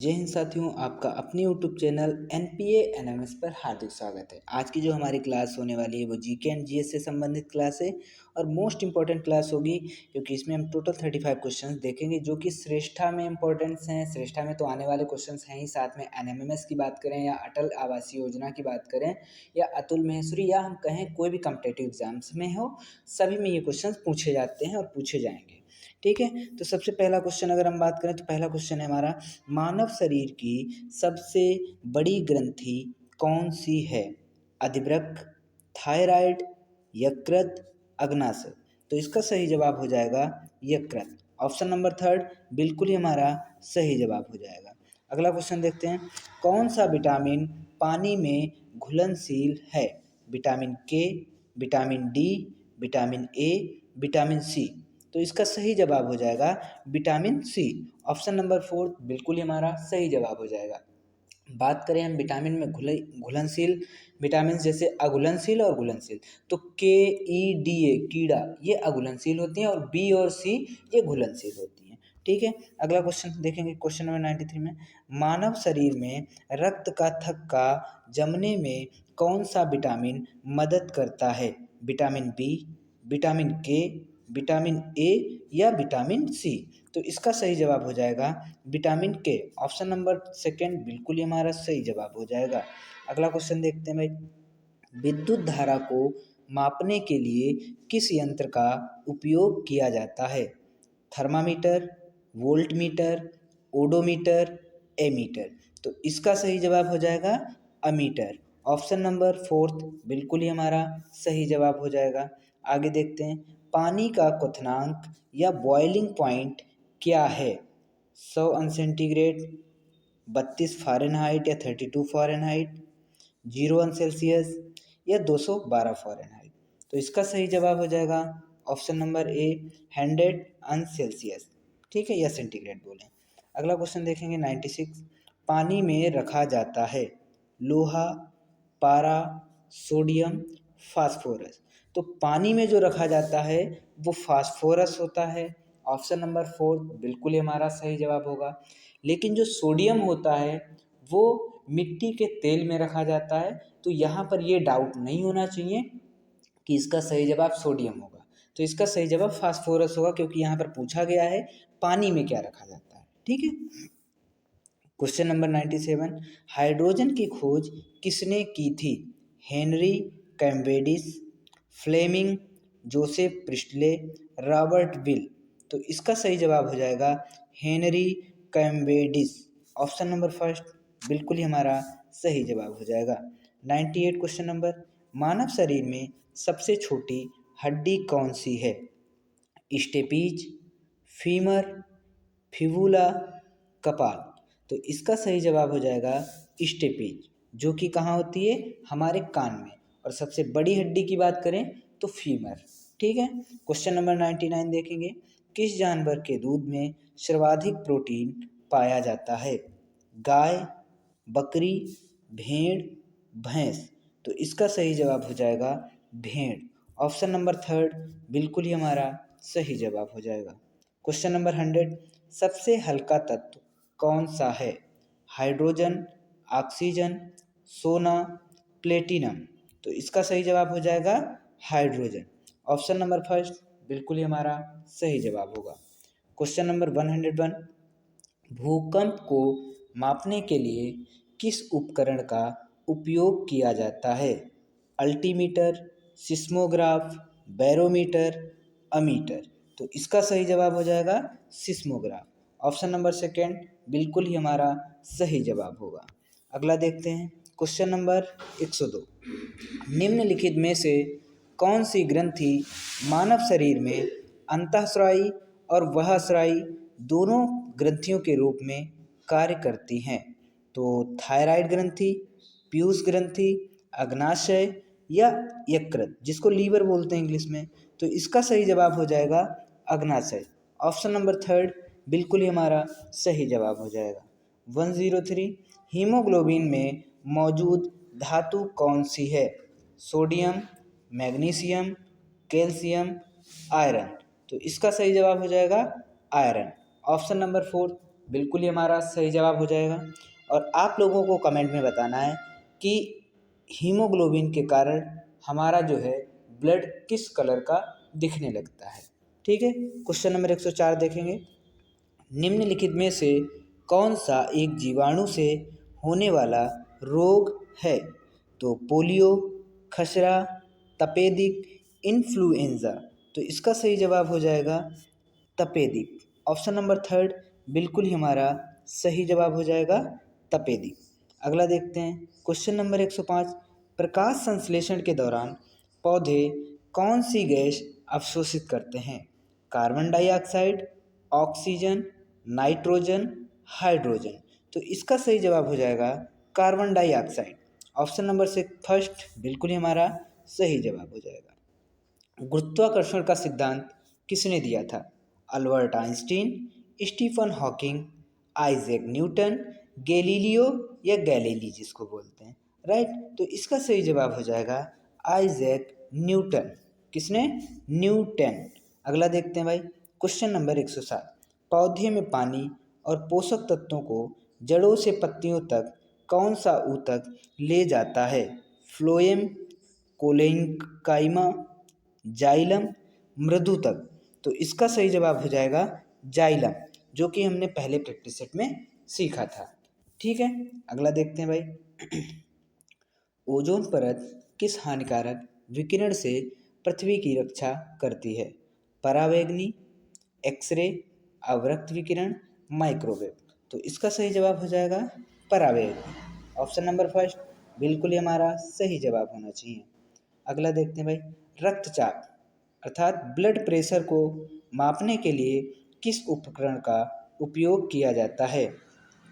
जय हिंद साथियों, आपका अपने यूट्यूब चैनल एनपीए एनएमएस पर हार्दिक स्वागत है। आज की जो हमारी क्लास होने वाली है वो जीके एंड जीएस से संबंधित क्लास है और मोस्ट इंपॉर्टेंट क्लास होगी क्योंकि इसमें हम टोटल 35 क्वेश्चंस देखेंगे जो कि श्रेष्ठा में इंपॉर्टेंस हैं। श्रेष्ठा में तो आने वाले क्वेश्चंस हैं ही, साथ में एनएमएमएस की बात करें या अटल आवासीय योजना की बात करें या अतुल महेश्वरी या हम कहें कोई भी कॉम्पिटेटिव एग्जाम्स में हो, सभी में ये क्वेश्चन पूछे जाते हैं और पूछे जाएंगे। ठीक है, तो सबसे पहला क्वेश्चन अगर हम बात करें तो पहला क्वेश्चन है हमारा, मानव शरीर की सबसे बड़ी ग्रंथि कौन सी है? अधिवृक्क, थायराइड, यकृत, अग्नाशय। तो इसका सही जवाब हो जाएगा यकृत। ऑप्शन नंबर थर्ड बिल्कुल ही हमारा सही जवाब हो जाएगा। अगला क्वेश्चन देखते हैं, कौन सा विटामिन पानी में घुलनशील है? Vitamin K, vitamin D, vitamin A, vitamin C. तो इसका सही जवाब हो जाएगा vitamin C. Option number four बिल्कुल ही हमारा सही जवाब हो जाएगा। बात करें हम विटामिन में घुलनशील विटामिन जैसे अघुलनशील और घुलनशील, तो के ई डी ए कीड़ा ये अघुलनशील होती हैं और बी और सी ये घुलनशील होती हैं। ठीक है, अगला क्वेश्चन देखेंगे, क्वेश्चन नंबर 93 में, मानव शरीर में रक्त का थक्का जमने में कौन सा विटामिन मदद करता है? Vitamin B, vitamin K, vitamin A या विटामिन सी। तो इसका सही जवाब हो जाएगा विटामिन के। ऑप्शन नंबर सेकंड बिल्कुल ही हमारा सही जवाब हो जाएगा। अगला क्वेश्चन देखते हैं भाई, विद्युत धारा को मापने के लिए किस यंत्र का उपयोग किया जाता है? Thermometer, voltmeter, odometer, ammeter. तो इसका सही जवाब हो जाएगा अमीटर। ऑप्शन नंबर फोर्थ बिल्कुल ही हमारा सही जवाब हो जाएगा। आगे देखते हैं, पानी का क्वथनांक या बॉइलिंग पॉइंट क्या है? 100 अंश सेंटीग्रेड, 32 फ़ारेनहाइट या 32 फ़ारेनहाइट, 0 अंश सेल्सियस या 212 फ़ारेनहाइट। तो इसका सही जवाब हो जाएगा ऑप्शन नंबर ए 100 अंश सेल्सियस। ठीक है, या सेंटीग्रेड बोलें। अगला क्वेश्चन देखेंगे 96, पानी में रखा जाता है लोहा, पारा, सोडियम, फास्फोरस। तो पानी में जो रखा जाता है वो फास्फोरस होता है। ऑप्शन नंबर फोर बिल्कुल ही हमारा सही जवाब होगा। लेकिन जो सोडियम होता है वो मिट्टी के तेल में रखा जाता है। तो यहाँ पर ये डाउट नहीं होना चाहिए कि इसका सही जवाब सोडियम होगा। तो इसका सही जवाब फास्फोरस होगा क्योंकि यहाँ पर पूछा गया है पानी में क्या रखा जाता है। ठीक है, क्वेश्चन नंबर 97, हाइड्रोजन की खोज किसने की थी? Henry Cavendish, Fleming, Joseph Priestley, Robert Will. तो इसका सही जवाब हो जाएगा Henry Cavendish. Option number first बिल्कुल ही हमारा सही जवाब हो जाएगा। 98 क्वेश्चन नंबर, मानव शरीर में सबसे छोटी हड्डी कौन सी है? स्टेपीज, फीमर, फिबुला, कपाल। तो इसका सही जवाब हो जाएगा स्टेपीज, जो कि कहाँ होती है? हमारे कान में। और सबसे बड़ी हड्डी की बात करें तो फीमर। ठीक है, क्वेश्चन नंबर 99 देखेंगे, किस जानवर के दूध में सर्वाधिक प्रोटीन पाया जाता है? गाय, बकरी, भेड़, भैंस। तो इसका सही जवाब हो जाएगा भेड़। ऑप्शन नंबर थर्ड बिल्कुल ही हमारा सही जवाब हो जाएगा। क्वेश्चन नंबर 100, सबसे हल्का तत्व कौन सा है? हाइड्रोजन, ऑक्सीजन, सोना, प्लेटिनम। तो इसका सही जवाब हो जाएगा हाइड्रोजन। ऑप्शन नंबर फर्स्ट बिल्कुल ही हमारा सही जवाब होगा। क्वेश्चन नंबर 101, भूकंप को मापने के लिए किस उपकरण का उपयोग किया जाता है? Altimeter, seismograph, barometer, ammeter. तो इसका सही जवाब हो जाएगा सिस्मोग्राफ। ऑप्शन नंबर सेकेंड बिल्कुल ही हमारा सही जवाब होगा। अगला देखते हैं, क्वेश्चन नंबर 102, निम्नलिखित में से कौन सी ग्रंथि मानव शरीर में अंतःस्रावी और बहिःस्रावी दोनों ग्रंथियों के रूप में कार्य करती हैं? तो थायराइड ग्रंथि, पीयूष ग्रंथि, अग्नाशय या यकृत, जिसको लीवर बोलते हैं इंग्लिश में। तो इसका सही जवाब हो जाएगा अग्नाशय। ऑप्शन नंबर थर्ड बिल्कुल ही हमारा सही जवाब हो जाएगा। 103, हीमोग्लोबिन में मौजूद धातु कौन सी है? Sodium, magnesium, calcium, iron. तो इसका सही जवाब हो जाएगा आयरन। ऑप्शन नंबर फोर बिल्कुल ही हमारा सही जवाब हो जाएगा। और आप लोगों को कमेंट में बताना है कि हीमोग्लोबिन के कारण हमारा जो है ब्लड किस कलर का दिखने लगता है। ठीक है, क्वेश्चन नंबर 104 देखेंगे। निम्नलिखित में से कौन सा एक जीवाणु से होने वाला रोग है? तो पोलियो, खसरा, तपेदिक, इन्फ्लुएंजा। तो इसका सही जवाब हो जाएगा तपेदिक। ऑप्शन नंबर थर्ड बिल्कुल ही हमारा सही जवाब हो जाएगा तपेदिक। अगला देखते हैं क्वेश्चन नंबर 105। प्रकाश संश्लेषण के दौरान पौधे कौन सी गैस अवशोषित करते हैं? Carbon dioxide, oxygen, nitrogen, hydrogen. तो इसका सही जवाब हो जाएगा कार्बन डाइऑक्साइड। ऑप्शन नंबर से फर्स्ट बिल्कुल ही हमारा सही जवाब हो जाएगा। गुरुत्वाकर्षण का सिद्धांत किसने दिया था? Albert Einstein, Stephen Hawking, Isaac Newton, Galileo या गैलीली जिसको बोलते हैं। राइट, तो इसका सही जवाब हो जाएगा आइजैक न्यूटन। किसने? न्यूटन। अगला देखते हैं भाई क्वेश्चन नंबर 107। पौधे में पानी और पोषक तत्वों को जड़ों से पत्तियों तक कौन सा ऊतक ले जाता है? फ्लोएम, कोलेंकाइमा, जाइलम, मृदुतक। तो इसका सही जवाब हो जाएगा जाइलम, जो कि हमने पहले प्रैक्टिस सेट में सीखा था। ठीक है, अगला देखते हैं भाई। ओजोन परत किस हानिकारक विकिरण से पृथ्वी की रक्षा करती है? परावैंगनी, एक्सरे, अवरक्त विकिरण, माइक्रोवेव। तो इसका सही जवाब हो जाएगा परावैंगनी। ऑप्शन नंबर फर्स्ट बिल्कुल ही हमारा सही जवाब होना चाहिए। अगला देखते हैं भाई रक्तचाप अर्थात ब्लड प्रेशर को मापने के लिए किस उपकरण का उपयोग किया जाता है?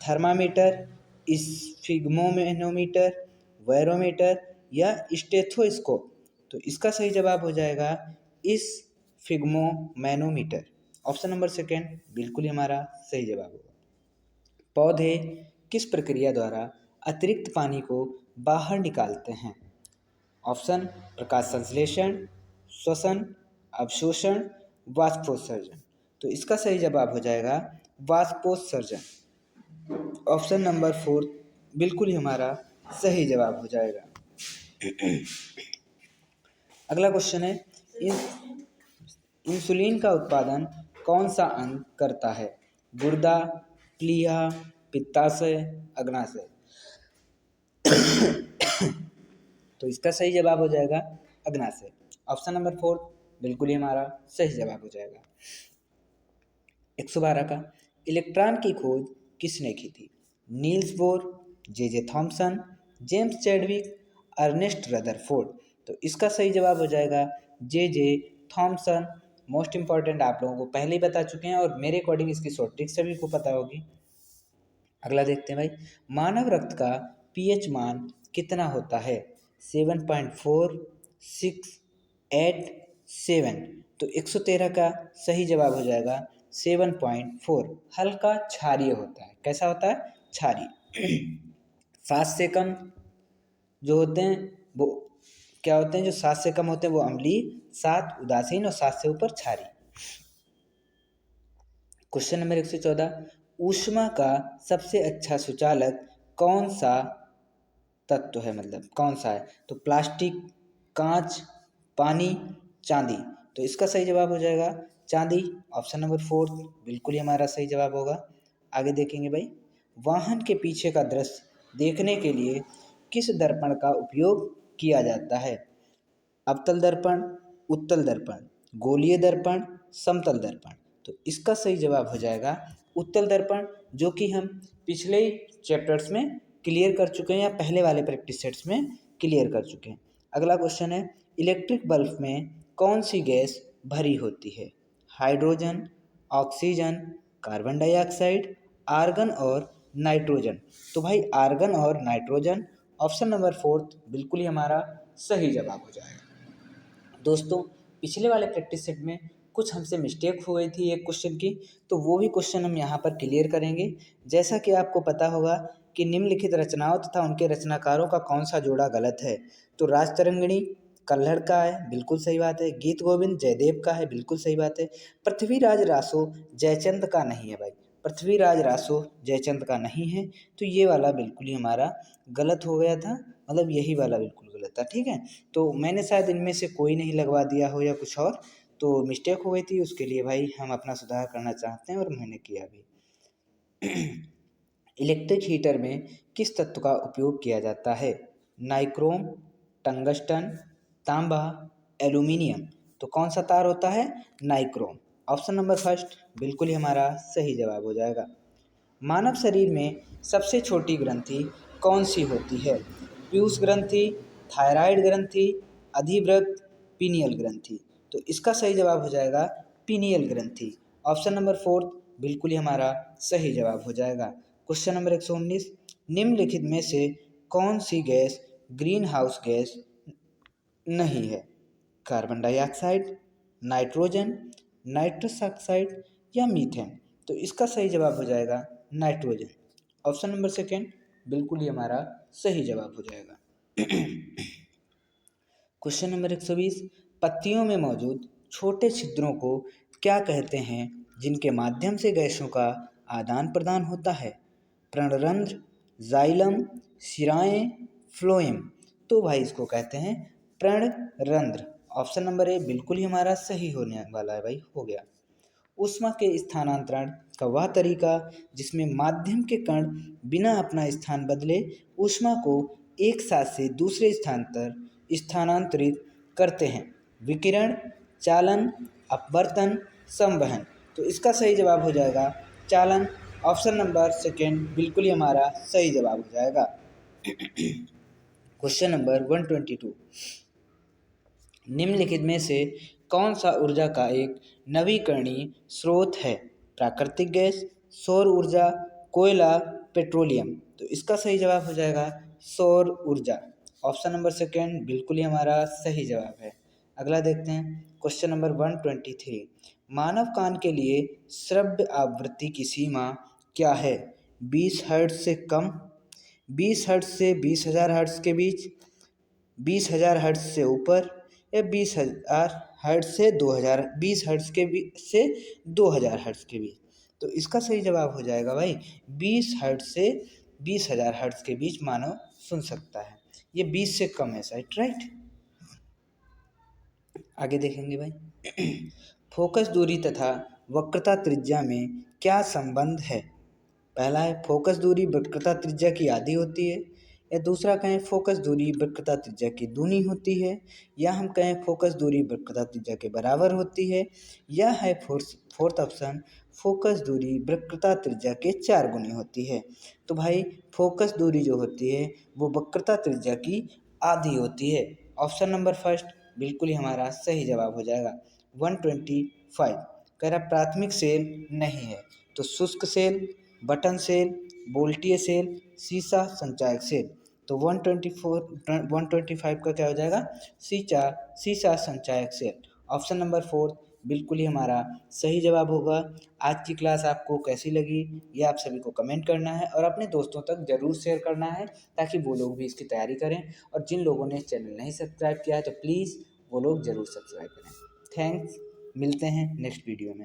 थर्मामीटर, स्फिग्मोमेनोमीटर, बैरोमीटर या स्टेथोस्कोप। तो इसका सही जवाब हो जाएगा स्फिग्मोमेनोमीटर। ऑप्शन नंबर सेकेंड बिल्कुल ही हमारा सही जवाब होगा। पौधे किस प्रक्रिया द्वारा अतिरिक्त पानी को बाहर निकालते हैं? ऑप्शन प्रकाश संश्लेषण, श्वसन, अवशोषण, वाष्पोत्सर्जन। तो इसका सही जवाब हो जाएगा वाष्पोत्सर्जन। ऑप्शन नंबर फोर्थ बिल्कुल ही हमारा सही जवाब हो जाएगा। अगला क्वेश्चन है इंसुलिन का उत्पादन कौन सा अंग करता है? गुर्दा, प्लीहा, पित्ताशय, अग्नाशय। तो इसका सही जवाब हो जाएगा अग्नाशय। ऑप्शन नंबर फोर्थ बिल्कुल ही हमारा सही जवाब हो जाएगा। 112 का इलेक्ट्रॉन की खोज किसने की थी? Niels Bohr, J Thomson, James Chadwick, Ernest Rutherford. तो इसका सही जवाब हो जाएगा जे थॉमसन। मोस्ट इंपॉर्टेंट आप लोगों को पहले ही बता चुके हैं और मेरे अकॉर्डिंग इसकी शॉर्ट ट्रिक सभी को पता होगी। अगला देखते हैं भाई मानव रक्त का पीएच मान कितना होता है? 7.4, 6, 8, 7। तो 113 का सही जवाब हो जाएगा 7.4। हल्का क्षारीय होता है। कैसा होता है? क्षारीय। 7 से कम जो होते हैं वो क्या होते हैं? जो 7 से कम होते हैं वो अम्लीय, 7 उदासीन और 7 से ऊपर क्षारीय। क्वेश्चन नंबर 114 ऊष्मा का सबसे अच्छा सुचालक कौन सा तत्व है? मतलब कौन सा है? तो प्लास्टिक, कांच, पानी, चांदी। तो इसका सही जवाब हो जाएगा चांदी। ऑप्शन नंबर फोर्थ बिल्कुल ही हमारा सही जवाब होगा। आगे देखेंगे भाई वाहन के पीछे का दृश्य देखने के लिए किस दर्पण का उपयोग किया जाता है? अवतल दर्पण, उत्तल दर्पण, गोलीय दर्पण, समतल दर्पण। तो इसका सही जवाब हो जाएगा उत्तल दर्पण, जो कि हम पिछले ही चैप्टर्स में क्लियर कर चुके हैं या पहले वाले प्रैक्टिस सेट्स में क्लियर कर चुके हैं। अगला क्वेश्चन है इलेक्ट्रिक बल्ब में कौन सी गैस भरी होती है? Hydrogen, oxygen, carbon dioxide, argon और नाइट्रोजन। तो भाई आर्गन और नाइट्रोजन। ऑप्शन नंबर फोर्थ बिल्कुल ही हमारा सही जवाब हो जाएगा। दोस्तों पिछले वाले प्रैक्टिस सेट में कुछ हमसे मिस्टेक हो गई थी एक क्वेश्चन की, तो वो भी क्वेश्चन हम यहाँ पर क्लियर करेंगे। जैसा कि आपको पता होगा कि निम्नलिखित रचनाओं तथा उनके रचनाकारों का कौन सा जोड़ा गलत है? तो राजतरंगिणी कल्हड़ का है, बिल्कुल सही बात है। गीत गोविंद जयदेव का है, बिल्कुल सही बात है। पृथ्वीराज रासो जयचंद का नहीं है भाई। पृथ्वीराज रासो जयचंद का नहीं है। तो ये वाला बिल्कुल ही हमारा गलत हो गया था, मतलब यही वाला बिल्कुल गलत था। ठीक है, तो मैंने शायद इनमें से कोई नहीं लगवा दिया हो या कुछ और, तो मिस्टेक हो गई थी, उसके लिए भाई हम अपना सुधार करना चाहते हैं और मैंने किया भी। इलेक्ट्रिक हीटर में किस तत्व का उपयोग किया जाता है? नाइक्रोम, टंगस्टन, तांबा, एल्यूमिनियम। तो कौन सा तार होता है? नाइक्रोम। ऑप्शन नंबर फर्स्ट बिल्कुल ही हमारा सही जवाब हो जाएगा। मानव शरीर में सबसे छोटी ग्रंथि कौन सी होती है? पीयूष ग्रंथि, थायराइड ग्रंथि, अधिवृक्क, पीनियल ग्रंथि। तो इसका सही जवाब हो जाएगा पीनियल ग्रंथि। ऑप्शन नंबर फोर्थ बिल्कुल ही हमारा सही जवाब हो जाएगा। क्वेश्चन नंबर 119, निम्नलिखित में से कौन सी गैस ग्रीन हाउस गैस नहीं है? Carbon dioxide, nitrogen, nitrous oxide या मीथेन। तो इसका सही जवाब हो जाएगा नाइट्रोजन। ऑप्शन नंबर सेकेंड बिल्कुल ही हमारा सही जवाब हो जाएगा। क्वेश्चन नंबर 120, पत्तियों में मौजूद छोटे छिद्रों को क्या कहते हैं जिनके माध्यम से गैसों का आदान प्रदान होता है? प्रणरंध्र, जाइलम, शिराएं, फ्लोएम। तो भाई इसको कहते हैं प्रणरंध्र। ऑप्शन नंबर ए बिल्कुल ही हमारा सही होने वाला है भाई, हो गया। ऊष्मा के स्थानांतरण का वह तरीका जिसमें माध्यम के कण बिना अपना स्थान बदले ऊष्मा को एक स्थान से दूसरे स्थान पर स्थानांतरित करते हैं? विकिरण, चालन, अपवर्तन, संवहन। तो इसका सही जवाब हो जाएगा चालन। ऑप्शन नंबर सेकेंड बिल्कुल ही हमारा सही जवाब हो जाएगा। क्वेश्चन नंबर 122, निम्नलिखित में से कौन सा ऊर्जा का एक नवीकरणीय स्रोत है? प्राकृतिक गैस, सौर ऊर्जा, कोयला, पेट्रोलियम। तो इसका सही जवाब हो जाएगा सौर ऊर्जा। ऑप्शन नंबर सेकेंड बिल्कुल ही हमारा सही जवाब है। अगला देखते हैं क्वेश्चन नंबर 123, मानव कान के लिए श्रव्य आवृत्ति की सीमा क्या है? 20 हर्ट्ज से कम, 20 हर्ट्ज से 20,000 हर्ट्ज के बीच, 20,000 हर्ट्ज से ऊपर, या 20,000 हर्ट्ज से 2,000, 20 हर्ट्ज के बीच से 2,000 हर्ट्ज के बीच। तो इसका सही जवाब हो जाएगा भाई 20 हर्ट्ज से 20,000 हर्ट्ज के बीच मानव सुन सकता है। ये 20 से कम है शायद, राइट। आगे देखेंगे भाई। फोकस दूरी तथा वक्रता त्रिज्या में क्या संबंध है? पहला है फोकस दूरी वक्रता त्रिज्या की आधी होती है, या दूसरा कहें फोकस दूरी वक्रता त्रिज्या की दूनी होती है, या हम कहें फोकस दूरी वक्रता त्रिज्या के बराबर होती है, या है फोर्थ ऑप्शन फोकस दूरी वक्रता त्रिज्या के 4 गुनी होती है। तो भाई फोकस दूरी जो होती है वो वक्रता त्रिज्या की आधी होती है। ऑप्शन नंबर फर्स्ट बिल्कुल ही हमारा सही जवाब हो जाएगा। 125 कह रहा प्राथमिक सेल नहीं है, तो शुष्क सेल, बटन सेल, बोल्टीय सेल, सीसा संचायक सेल। तो 125 का क्या हो जाएगा? सीसा संचायक सेल। ऑप्शन नंबर फोर्थ बिल्कुल ही हमारा सही जवाब होगा। आज की क्लास आपको कैसी लगी ये आप सभी को कमेंट करना है और अपने दोस्तों तक ज़रूर शेयर करना है ताकि वो लोग भी इसकी तैयारी करें। और जिन लोगों ने चैनल नहीं सब्सक्राइब किया है तो प्लीज़ वो लोग ज़रूर सब्सक्राइब करें। थैंक्स, मिलते हैं नेक्स्ट वीडियो में।